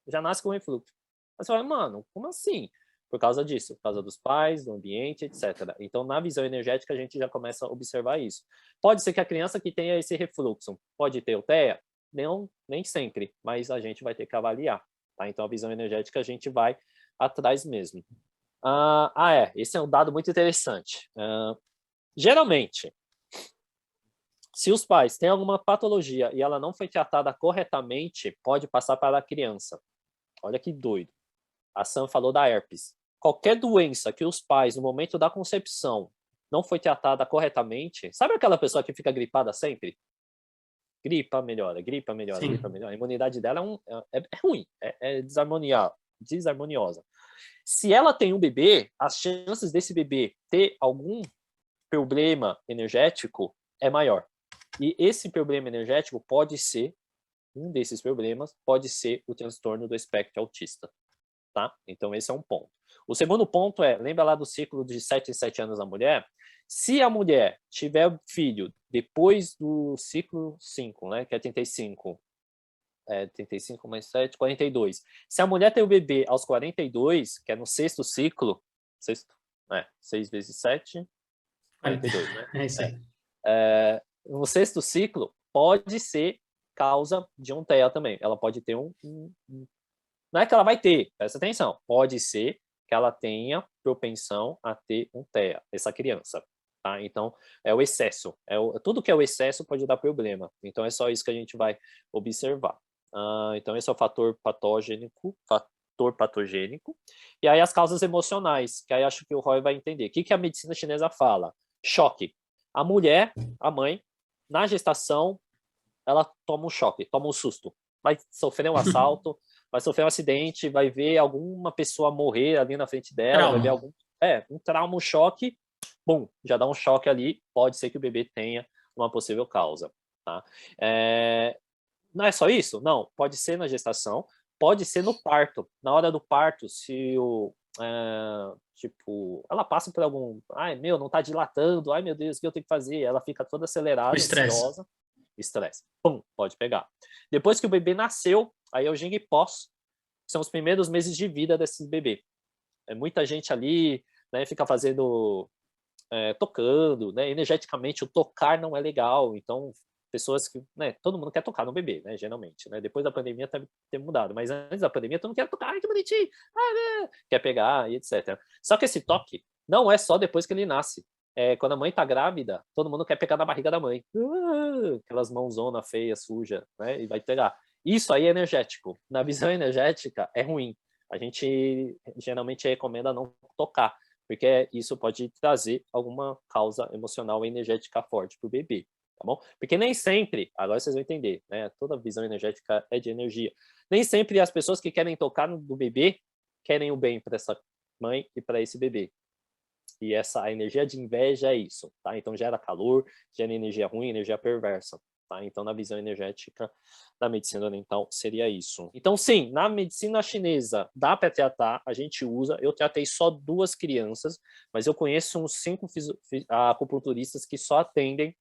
Já nasce com refluxo. Aí você fala, mano, como assim? Por causa disso, por causa dos pais, do ambiente, etc. Então, na visão energética, a gente já começa a observar isso. Pode ser que a criança que tenha esse refluxo, pode ter UTEA? Não, nem sempre, mas a gente vai ter que avaliar. Tá? Então, a visão energética, a gente vai atrás mesmo. Esse é um dado muito interessante. Geralmente, se os pais têm alguma patologia e ela não foi tratada corretamente, pode passar para a criança. Olha que doido. A Sam falou da herpes. qualquer doença que os pais, no momento da concepção, não foi tratada corretamente, sabe aquela pessoa que fica gripada sempre? Gripa, melhora, gripa, melhora,
Sim.
gripa, melhora. A imunidade dela é ruim, é desarmoniosa. Se ela tem um bebê, as chances desse bebê ter algum problema energético é maior. E esse problema energético pode ser, um desses problemas, pode ser o transtorno do espectro autista. Tá? Então, esse é um ponto. O segundo ponto é, lembra lá do ciclo de 7 em 7 anos da mulher? Se a mulher tiver filho depois do ciclo 5, né, que é 35, 35 mais 7, 42. Se a mulher tem o bebê aos 42, que é no sexto ciclo, 6 vezes 7, 42, né?
É isso aí.
No sexto ciclo, pode ser causa de um TEA também. Ela pode ter não é que ela vai ter, presta atenção, pode ser que ela tenha propensão a ter um TEA, essa criança. Tá? Então, é o excesso. Tudo que é o excesso pode dar problema. Então, é só isso que a gente vai observar. Então, esse é o fator patogênico. E aí, as causas emocionais, que aí acho que o Roy vai entender. O que a medicina chinesa fala? Choque. A mulher, a mãe, na gestação, ela toma um choque, toma um susto. Vai sofrer um assalto, vai sofrer um acidente, vai ver alguma pessoa morrer ali na frente dela, vai ver um trauma, um choque, bum, já dá um choque ali, pode ser que o bebê tenha uma possível causa. Tá? Não é só isso? Não, pode ser na gestação, pode ser no parto. Na hora do parto, se ela passa por algum, não tá dilatando, meu Deus, o que eu tenho que fazer? Ela fica toda acelerada, ansiosa, estresse. Pum, pode pegar. Depois que o bebê nasceu, aí é o Jing pós, são os primeiros meses de vida desse bebê. Muita gente ali, né, fica fazendo, tocando, né, energeticamente o tocar não é legal, então pessoas que, né, todo mundo quer tocar no bebê, né, geralmente, né, depois da pandemia tem mudado, mas antes da pandemia todo mundo quer tocar, que bonitinho, quer pegar e etc. Só que esse toque não é só depois que ele nasce. Quando a mãe tá grávida, todo mundo quer pegar na barriga da mãe. Aquelas mãozona feia, suja, né, e vai pegar. Isso aí é energético. Na visão energética, é ruim. A gente geralmente recomenda não tocar, porque isso pode trazer alguma causa emocional e energética forte para o bebê. Tá bom? Porque nem sempre, agora vocês vão entender, né? Toda visão energética é de energia. Nem sempre as pessoas que querem tocar no bebê querem o bem para essa mãe e para esse bebê. E a energia de inveja é isso, tá? Então gera calor, gera energia ruim, energia perversa. Tá? Então, na visão energética da medicina oriental, seria isso. Então, sim, na medicina chinesa, dá para tratar, a gente usa. Eu tratei só 2 crianças, mas eu conheço uns 5 acupunturistas que só atendem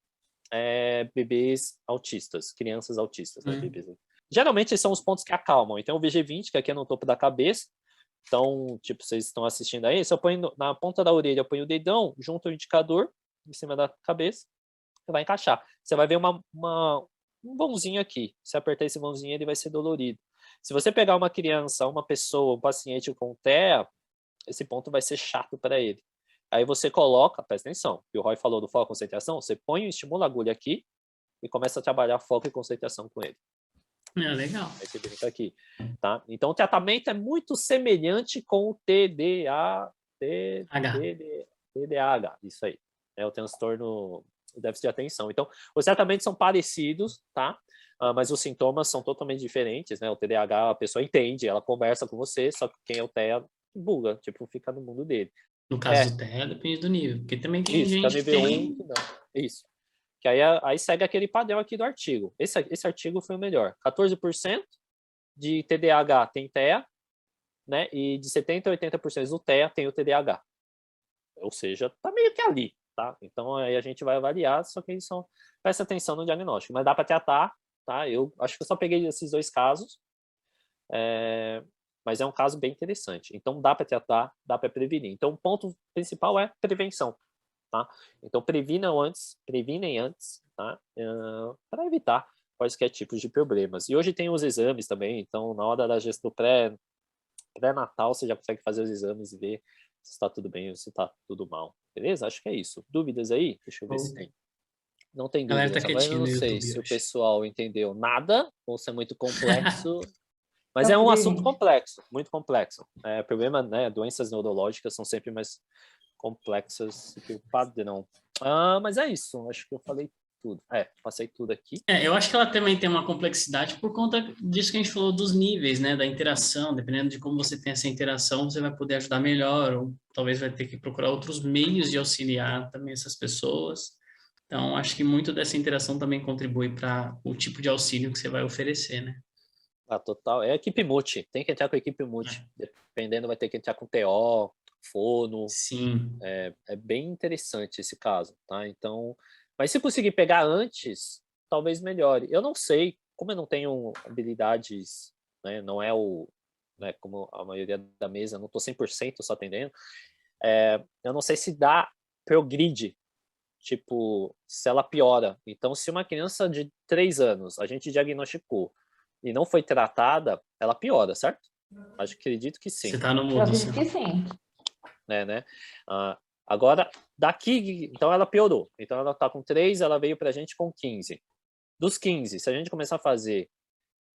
bebês autistas, crianças autistas, né? Bebês. Geralmente, esses são os pontos que acalmam. Então, o VG20, que aqui é no topo da cabeça. Então, tipo, vocês estão assistindo aí, se eu ponho na ponta da orelha, eu ponho o dedão junto ao indicador, em cima da cabeça, vai encaixar. Você vai ver um vãozinho aqui. Se apertar esse vãozinho, ele vai ser dolorido. Se você pegar uma criança, uma pessoa, um paciente com TEA, esse ponto vai ser chato para ele. Aí você coloca, presta atenção, que o Roy falou do foco e concentração, você põe e estimula a agulha aqui e começa a trabalhar foco e concentração com ele.
Legal.
Aí você brinca aqui, tá? Então, o tratamento é muito semelhante com o TDAH, isso aí. É o transtorno do déficit de atenção. Então, os tratamentos são parecidos, tá? Mas os sintomas são totalmente diferentes, né? O TDAH, a pessoa entende, ela conversa com você, só que quem é o TEA buga, tipo, fica no mundo dele.
No caso do TEA, depende do nível, porque também tem
isso,
gente
que
que
tem... Não. Isso. Que aí segue aquele padrão aqui do artigo. Esse artigo foi o melhor. 14% de TDAH tem TEA, né? E de 70% a 80% do TEA tem o TDAH. Ou seja, tá meio que ali, tá? Então aí a gente vai avaliar, só que presta atenção no diagnóstico. Mas dá para tratar, tá? Eu acho que eu só peguei esses 2 casos, mas é um caso bem interessante. Então dá para tratar, dá para prevenir. Então o ponto principal é prevenção. Tá? Então, previnem antes, tá? Para evitar quaisquer tipos de problemas. E hoje tem os exames também, então, na hora da gestão pré-natal, você já consegue fazer os exames e ver se está tudo bem ou se está tudo mal. Beleza? Acho que é isso. Dúvidas aí? Deixa eu ver se tem. Não tem
Galera
dúvidas.
tá
Agora eu
quietinho
não
no
sei
YouTube
se o
hoje.
pessoal entendeu nada ou se é muito complexo. Mas é um assunto
Gente.
complexo, muito complexo. Problema, né? Doenças neurológicas são sempre mais complexas que o padrão. Mas é isso, acho que eu falei tudo. Passei tudo aqui.
Eu acho que ela também tem uma complexidade por conta disso que a gente falou dos níveis, né, da interação. Dependendo de como você tem essa interação, você vai poder ajudar melhor, ou talvez vai ter que procurar outros meios de auxiliar também essas pessoas. Então, acho que muito dessa interação também contribui para o tipo de auxílio que você vai oferecer, né?
Total. É equipe multi, tem que entrar com a equipe multi. Dependendo, vai ter que entrar com TO, fono.
Sim.
É bem interessante esse caso, tá? Então, mas se conseguir pegar antes, talvez melhore. Eu não sei, como eu não tenho habilidades, né? Não é né, como a maioria da mesa, não estou 100% só atendendo. Eu não sei se dá progride, tipo, se ela piora. Então, se uma criança de 3 anos a gente diagnosticou e não foi tratada, ela piora, certo? Acredito que
Você
sim.
está no
Eu
mudo,
acredito que sim.
Né? Agora, daqui, então ela piorou. Então ela está com 3, ela veio para a gente com 15. Dos 15, se a gente começar a fazer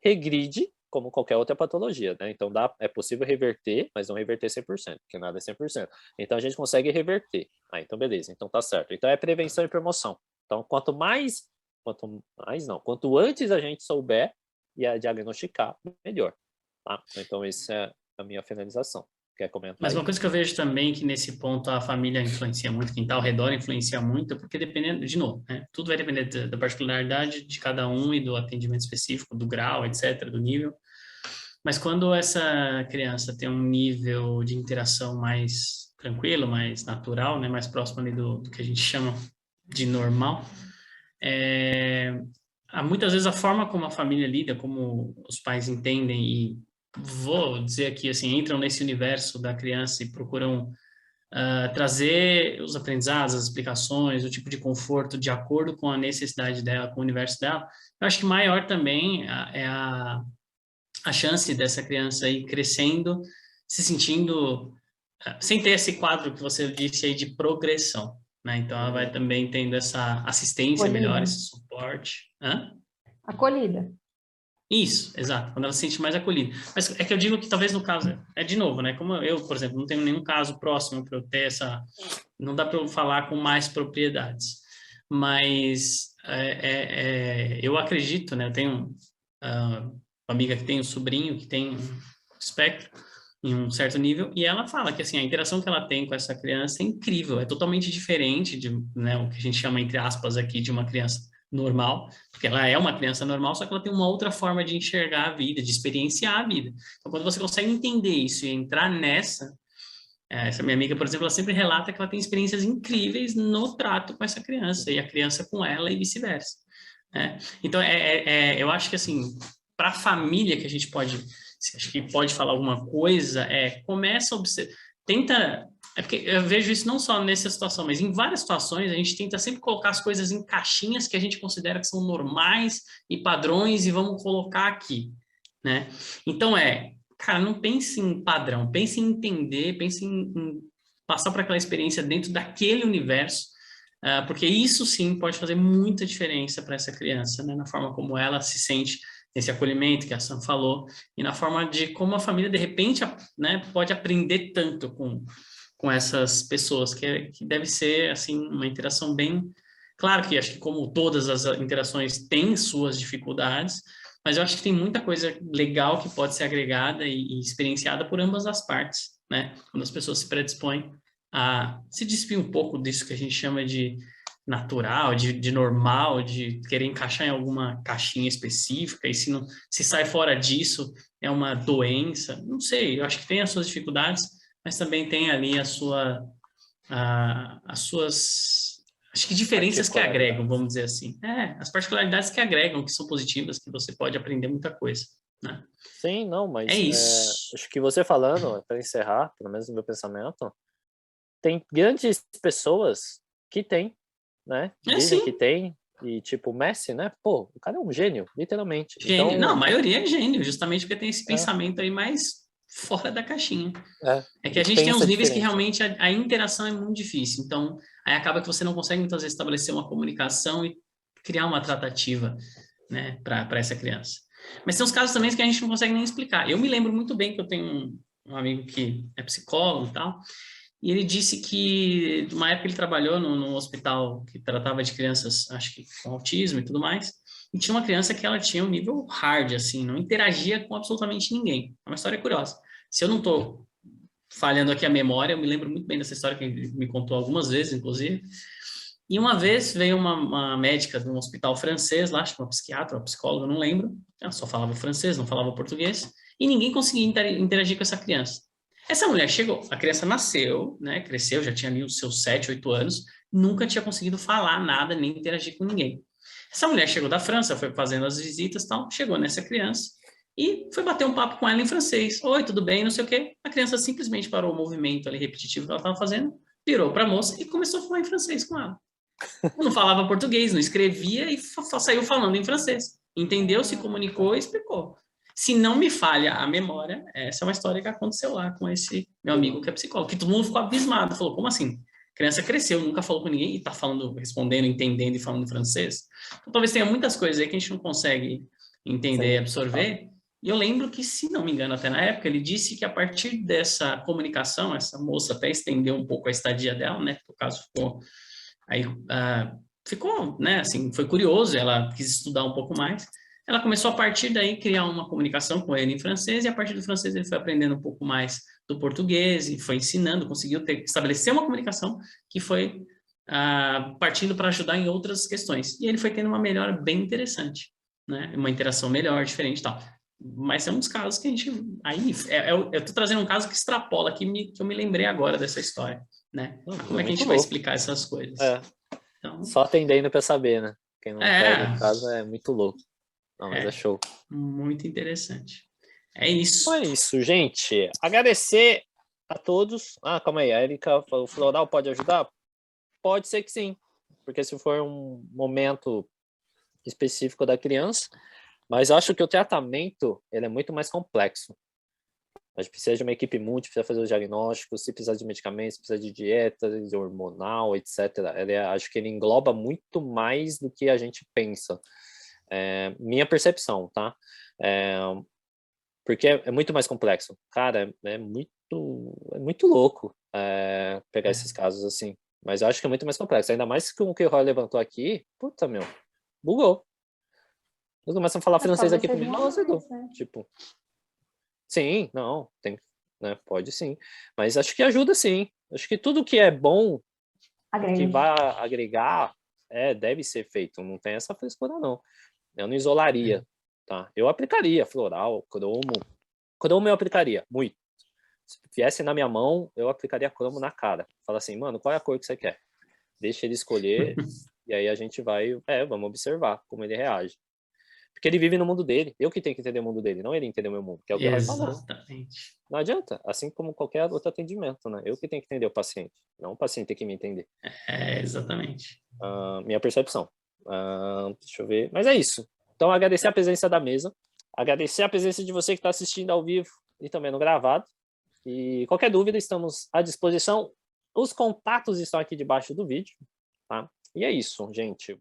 regride, como qualquer outra patologia, né? Então é possível reverter, mas não reverter 100%, porque nada é 100%. Então a gente consegue reverter. Então beleza, então tá certo. Então é prevenção e promoção. Então quanto antes a gente souber e diagnosticar, melhor. Tá? Então essa é a minha finalização. Quer comentar
Mas
aí?
uma coisa que eu vejo também que nesse ponto a família influencia muito, quem está ao redor influencia muito, porque dependendo, de novo, né, tudo vai depender da particularidade de cada um e do atendimento específico, do grau, etc., do nível. Mas quando essa criança tem um nível de interação mais tranquilo, mais natural, né, mais próximo ali do que a gente chama de normal, muitas vezes a forma como a família lida, como os pais entendem e vou dizer aqui assim, entram nesse universo da criança e procuram trazer os aprendizados, as explicações, o tipo de conforto de acordo com a necessidade dela, com o universo dela, eu acho que maior também é a chance dessa criança ir crescendo, se sentindo, sem ter esse quadro que você disse aí de progressão, né? Então, ela vai também tendo essa assistência melhor,
Acolhida.
esse suporte. Hã?
Acolhida.
Isso, exato, quando ela se sente mais acolhida. Mas é que eu digo que talvez no caso, de novo, né? Como eu, por exemplo, não tenho nenhum caso próximo para eu ter essa. Não dá para eu falar com mais propriedades. Mas eu acredito, né? Eu tenho uma amiga que tem um sobrinho que tem espectro em um certo nível, e ela fala que assim, a interação que ela tem com essa criança é incrível, é totalmente diferente de, né, o que a gente chama, entre aspas, aqui, de uma criança normal, porque ela é uma criança normal, só que ela tem uma outra forma de enxergar a vida, de experienciar a vida. Então, quando você consegue entender isso e entrar nessa, essa minha amiga, por exemplo, ela sempre relata que ela tem experiências incríveis no trato com essa criança, e a criança com ela, e vice-versa. Né? Então, eu acho que, assim, para a família que a gente pode, acho que pode falar alguma coisa, começa a observar, tenta. É porque eu vejo isso não só nessa situação, mas em várias situações a gente tenta sempre colocar as coisas em caixinhas que a gente considera que são normais e padrões e vamos colocar aqui, né? Então cara, não pense em padrão, pense em entender, pense em passar por aquela experiência dentro daquele universo, porque isso sim pode fazer muita diferença para essa criança, né? Na forma como ela se sente nesse acolhimento que a Sam falou e na forma de como a família de repente, né, pode aprender tanto com essas pessoas, que deve ser, assim, uma interação bem... Claro que acho que como todas as interações têm suas dificuldades, mas eu acho que tem muita coisa legal que pode ser agregada e experienciada por ambas as partes, né? Quando as pessoas se predispõem a se despir um pouco disso que a gente chama de natural, de normal, de querer encaixar em alguma caixinha específica, e se sai fora disso, é uma doença. Não sei, eu acho que tem as suas dificuldades, mas também tem ali as suas, acho que diferenças que agregam, vamos dizer assim. As particularidades que agregam, que são positivas, que você pode aprender muita coisa, né?
Sim, não,
É
mas
isso.
acho que você falando, para encerrar, pelo menos no meu pensamento, tem grandes pessoas que têm, né? Que dizem que
Sim.
tem, e tipo, Messi, né? Pô, o cara é um gênio, literalmente.
Gênio.
Então,
Não, a maioria é gênio, justamente porque tem esse pensamento aí mais fora da caixinha. É que a
e
gente tem uns
pensa
níveis que
diferente.
realmente a interação é muito difícil. Então, aí acaba que você não consegue muitas vezes estabelecer uma comunicação e criar uma tratativa, né, para essa criança. Mas tem uns casos também que a gente não consegue nem explicar. Eu me lembro muito bem que eu tenho um amigo que é psicólogo e tal, e ele disse que, uma época, ele trabalhou num hospital que tratava de crianças, acho que com autismo e tudo mais, e tinha uma criança que ela tinha um nível hard, assim, não interagia com absolutamente ninguém. É uma história curiosa. Se eu não estou falhando aqui a memória, eu me lembro muito bem dessa história que ele me contou algumas vezes, inclusive. E uma vez veio uma médica de um hospital francês lá, acho que uma psiquiatra, uma psicóloga, não lembro. Ela só falava francês, não falava português. E ninguém conseguia interagir com essa criança. Essa mulher chegou, a criança nasceu, né, cresceu, já tinha ali os seus 7, 8 anos, nunca tinha conseguido falar nada, nem interagir com ninguém. Essa mulher chegou da França, foi fazendo as visitas e tal, chegou nessa criança e foi bater um papo com ela em francês. Oi, tudo bem? Não sei o quê. A criança simplesmente parou o movimento ali repetitivo que ela estava fazendo, virou para a moça e começou a falar em francês com ela. Não falava português, não escrevia e saiu falando em francês. Entendeu, se comunicou e explicou. Se não me falha a memória, essa é uma história que aconteceu lá com esse meu amigo que é psicólogo, que todo mundo ficou abismado, falou, como assim? A criança cresceu, nunca falou com ninguém e está falando, respondendo, entendendo e falando francês. Então, talvez tenha muitas coisas aí que a gente não consegue entender e absorver. E eu lembro que, se não me engano, até na época, ele disse que a partir dessa comunicação, essa moça até estendeu um poupouco a estadia dela, né? Porque o caso ficou aí ficou, né, assim, foi curioso, ela quis estudar um pouco mais. Ela começou a partir daí criar uma comunicação com ele em francês e a partir do francês ele foi aprendendo um pouco mais do português e foi ensinando, conseguiu estabelecer uma comunicação que foi partindo para ajudar em outras questões. E ele foi tendo uma melhora bem interessante, né, uma interação melhor, diferente e tal. Mas é um dos casos que a gente... Aí, eu estou trazendo um caso que extrapola, que eu me lembrei agora dessa história, né? Como é que a gente vai explicar essas coisas? Então,
só atendendo para saber, né? Quem não pega o caso é muito louco. Não, mas é show.
Muito interessante. É isso.
Então é isso, gente. Agradecer a todos. Calma aí. A Erika falou, o floral pode ajudar? Pode ser que sim. Porque se for um momento específico da criança, mas acho que o tratamento ele é muito mais complexo. A gente precisa de uma equipe multi, precisa fazer os diagnósticos, se precisar de medicamentos, precisa de dieta, de hormonal, etc. Acho que ele engloba muito mais do que a gente pensa. Minha percepção, tá? Porque é muito mais complexo. Cara, é muito louco pegar esses casos assim. Mas eu acho que é muito mais complexo. Ainda mais com o que o Roy levantou aqui, puta, meu, bugou. Eles começam a falar francês aqui comigo, nossa, né? Tipo, sim, não, tem, né, pode sim. Mas acho que ajuda sim. Acho que tudo que é bom, que vai agregar, deve ser feito. Não tem essa frescura, não. Eu não isolaria, tá? Eu aplicaria floral, cromo. Cromo eu aplicaria, muito. Se viesse na minha mão, eu aplicaria cromo na cara. Fala assim, mano, qual é a cor que você quer? Deixa ele escolher, e aí a gente vai, vamos observar como ele reage. Porque ele vive no mundo dele. Eu que tenho que entender o mundo dele, não ele entender o meu mundo, que é o que ele falou.
Exatamente.
Não adianta, assim como qualquer outro atendimento, né? Eu que tenho que entender o paciente, não o paciente tem que me entender.
Exatamente.
Minha percepção. Deixa eu ver. Mas é isso. Então, agradecer a presença da mesa, agradecer a presença de você que está assistindo ao vivo e também no gravado. E qualquer dúvida, estamos à disposição. Os contatos estão aqui debaixo do vídeo, tá? E é isso, gente.